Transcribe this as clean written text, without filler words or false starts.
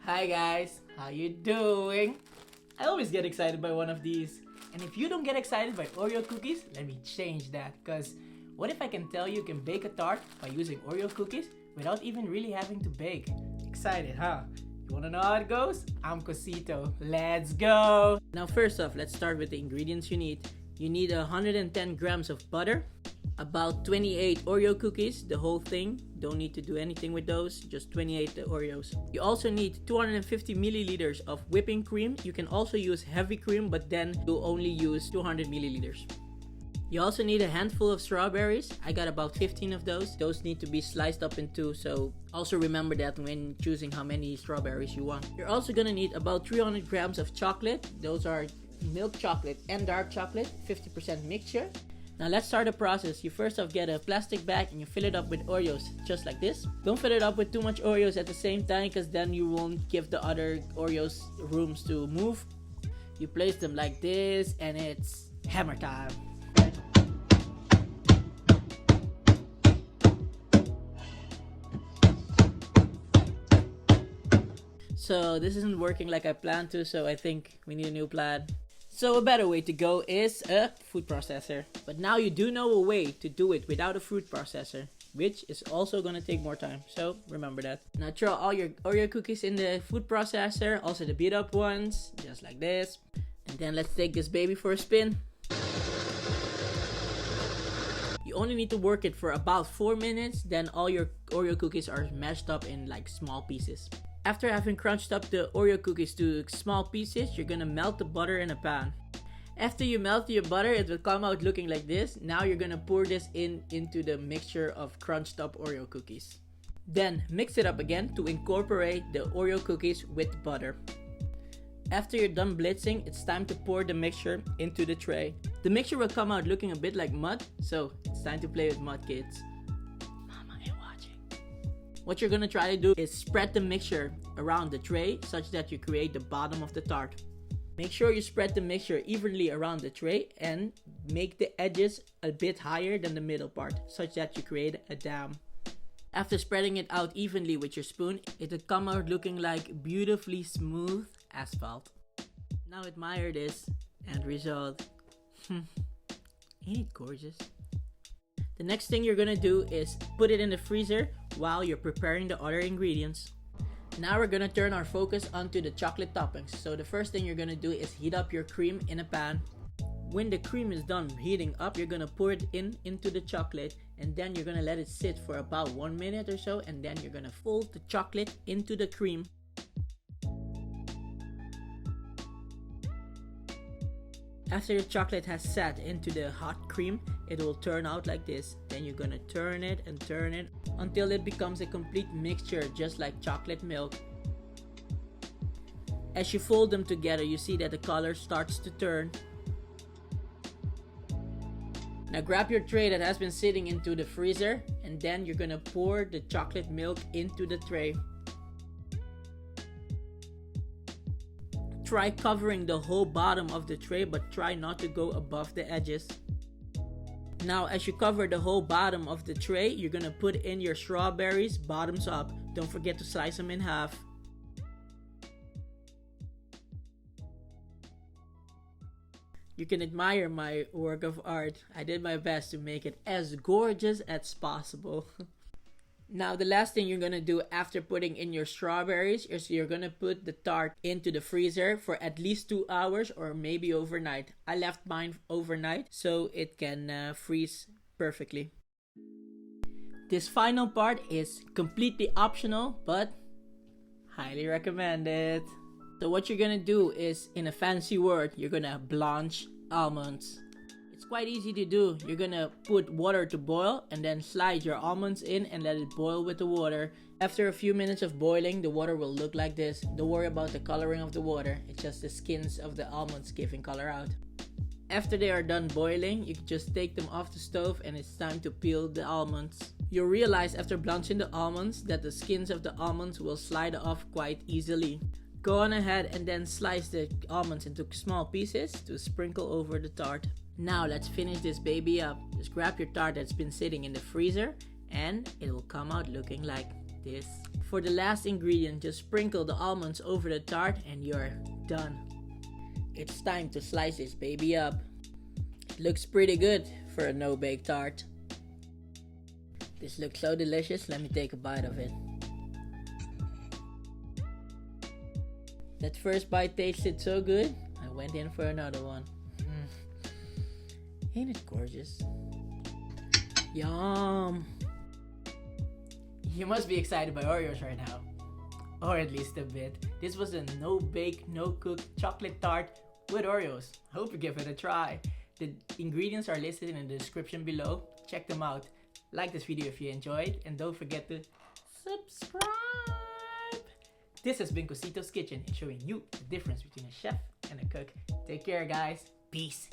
Hi guys, how you doing? I always get excited by one of these. And if you don't get excited by Oreo cookies, let me change that. Cause what if I can tell you can bake a tart by using Oreo cookies without even really having to bake? Excited, huh? You wanna know how it goes? I'm Cosito. Let's go! Now first off, let's start with the ingredients you need. You need 110 grams of butter, about 28 Oreo cookies, the whole thing. Don't need to do anything with those, just 28 Oreos. You also need 250 milliliters of whipping cream. You can also use heavy cream, but then you'll only use 200 milliliters. You also need a handful of strawberries. I got about 15 of those. Those need to be sliced up in two, so also remember that when choosing how many strawberries you want. You're also gonna need about 300 grams of chocolate. Those are milk chocolate and dark chocolate, 50% mixture. Now let's start the process. You first off get a plastic bag and you fill it up with Oreos, just like this. Don't fill it up with too much Oreos at the same time, because then you won't give the other Oreos rooms to move. You place them like this and it's hammer time. So this isn't working like I planned to, so I think we need a new plan. So a better way to go is a food processor. But now you do know a way to do it without a food processor, which is also gonna take more time, so remember that. Now throw all your Oreo cookies in the food processor, also the beat up ones, just like this. And then let's take this baby for a spin. You only need to work it for about 4 minutes, then all your Oreo cookies are mashed up in like small pieces. After having crunched up the Oreo cookies to small pieces, you're gonna melt the butter in a pan. After you melt your butter, it will come out looking like this. Now you're gonna pour this into the mixture of crunched up Oreo cookies. Then mix it up again to incorporate the Oreo cookies with butter. After you're done blitzing, it's time to pour the mixture into the tray. The mixture will come out looking a bit like mud, so it's time to play with mud, kids. What you're gonna try to do is spread the mixture around the tray such that you create the bottom of the tart. Make sure you spread the mixture evenly around the tray and make the edges a bit higher than the middle part such that you create a dam. After spreading it out evenly with your spoon, it will come out looking like beautifully smooth asphalt. Now admire this end result. Ain't it gorgeous? The next thing you're gonna do is put it in the freezer while you're preparing the other ingredients. Now we're gonna turn our focus onto the chocolate toppings. So the first thing you're gonna do is heat up your cream in a pan. When the cream is done heating up, you're gonna pour it into the chocolate, and then you're gonna let it sit for about 1 minute or so, and then you're gonna fold the chocolate into the cream. After your chocolate has sat into the hot cream, it will turn out like this. Then you're gonna turn it and turn it until it becomes a complete mixture, just like chocolate milk. As you fold them together, you see that the color starts to turn. Now grab your tray that has been sitting into the freezer, and then you're gonna pour the chocolate milk into the tray. Try covering the whole bottom of the tray, but try not to go above the edges. Now as you cover the whole bottom of the tray, you're gonna put in your strawberries bottoms up. Don't forget to slice them in half. You can admire my work of art. I did my best to make it as gorgeous as possible. Now the last thing you're gonna do after putting in your strawberries is you're gonna put the tart into the freezer for at least 2 hours or maybe overnight. I left mine overnight so it can freeze perfectly. This final part is completely optional, but highly recommended. So what you're gonna do is, in a fancy word, you're gonna blanch almonds. It's quite easy to do. You're gonna put water to boil and then slide your almonds in and let it boil with the water. After a few minutes of boiling, the water will look like this. Don't worry about the coloring of the water. It's just the skins of the almonds giving color out. After they are done boiling, you can just take them off the stove and it's time to peel the almonds. You'll realize after blanching the almonds that the skins of the almonds will slide off quite easily. Go on ahead and then slice the almonds into small pieces to sprinkle over the tart. Now let's finish this baby up. Just grab your tart that's been sitting in the freezer and it will come out looking like this. For the last ingredient, just sprinkle the almonds over the tart and you're done. It's time to slice this baby up. It looks pretty good for a no-bake tart. This looks so delicious, let me take a bite of it. That first bite tasted so good, I went in for another one. Ain't it gorgeous? Yum! You must be excited by Oreos right now. Or at least a bit. This was a no-bake, no-cook chocolate tart with Oreos. Hope you give it a try. The ingredients are listed in the description below. Check them out. Like this video if you enjoyed, and don't forget to subscribe. This has been Cosito's Kitchen, showing you the difference between a chef and a cook. Take care, guys. Peace.